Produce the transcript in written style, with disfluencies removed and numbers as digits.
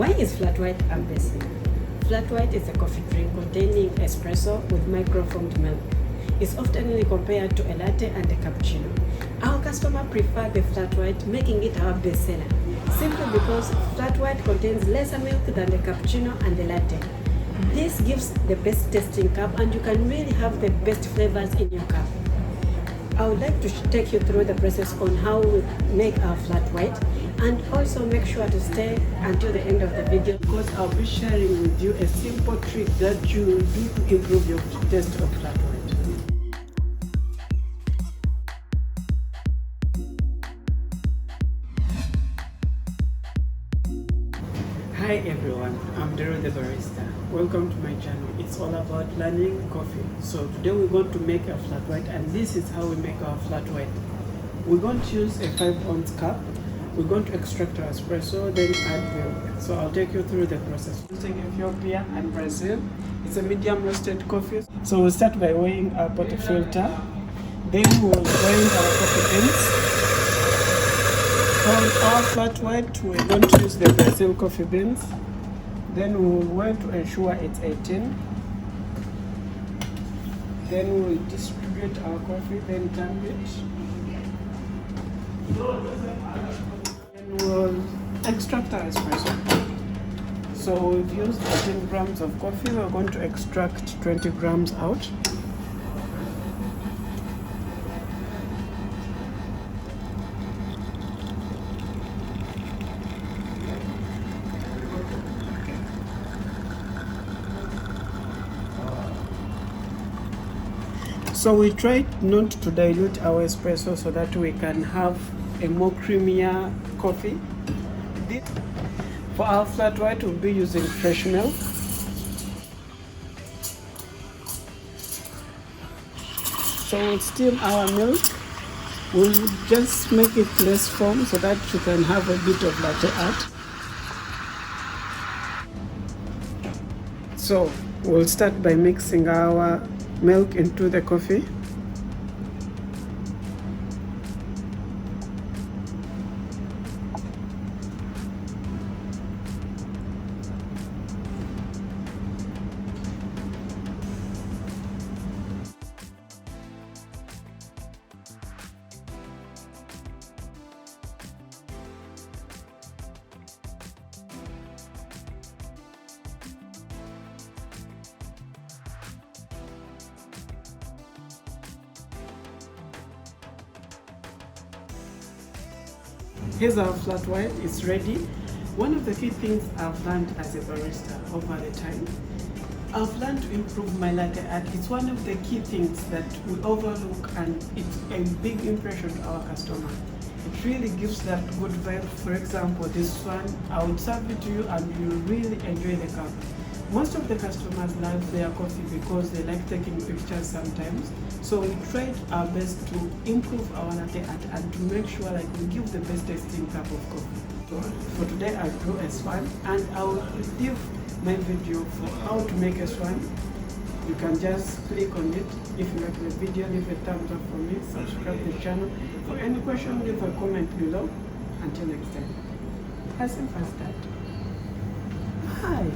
Why is flat white a bestseller? Flat white is a coffee drink containing espresso with microfoamed milk. It's often compared to a latte and a cappuccino. Our customers prefer the flat white, making it our bestseller, simply because flat white contains lesser milk than the cappuccino and the latte. This gives the best tasting cup, and you can really have the best flavors in your cup. I would like to take you through the process on how we make our flat white, and also make sure to stay until the end of the video, because I'll be sharing with you a simple trick that you will do to improve your taste of flat white. Hi everyone, I'm Daryl the Barista. Welcome to my channel. It's all about learning coffee. So today we're going to make a flat white, and this is how we make our flat white. We're going to use a 5-ounce cup. We're going to extract our espresso, then add milk. So I'll take you through the process. Using Ethiopia and Brazil, it's a medium roasted coffee. So we'll start by weighing our portafilter. Then we'll grind our coffee beans. For our flat white, we're going to use the Brazil coffee beans. Then we'll weigh to ensure it's 18. Then we'll distribute our coffee, then turn it. Then we'll extract our espresso. So we've used 18 grams of coffee. We're going to extract 20 grams out. So we try not to dilute our espresso so that we can have a more creamier coffee. For our flat white, we'll be using fresh milk. So we'll steam our milk. We'll just make it less foam so that you can have a bit of latte art. So we'll start by mixing our milk into the coffee. Here's our flat white, it's ready. One of the key things I've learned as a barista over the time, I've learned to improve my latte art. It's one of the key things that we overlook, and it's a big impression to our customer. It really gives that good vibe. For example, this one, I would serve it to you and you'll really enjoy the cup. Most of the customers love their coffee because they like taking pictures sometimes. So we tried our best to improve our latte art and to make sure like we give the best tasting cup of coffee. So for today I drew a swan, and I will leave my video for how to make a swan. You can just click on it. If you like the video, leave a thumbs up for me, subscribe to the channel. For any question, leave a comment below. Until next time. As simple as that. Bye.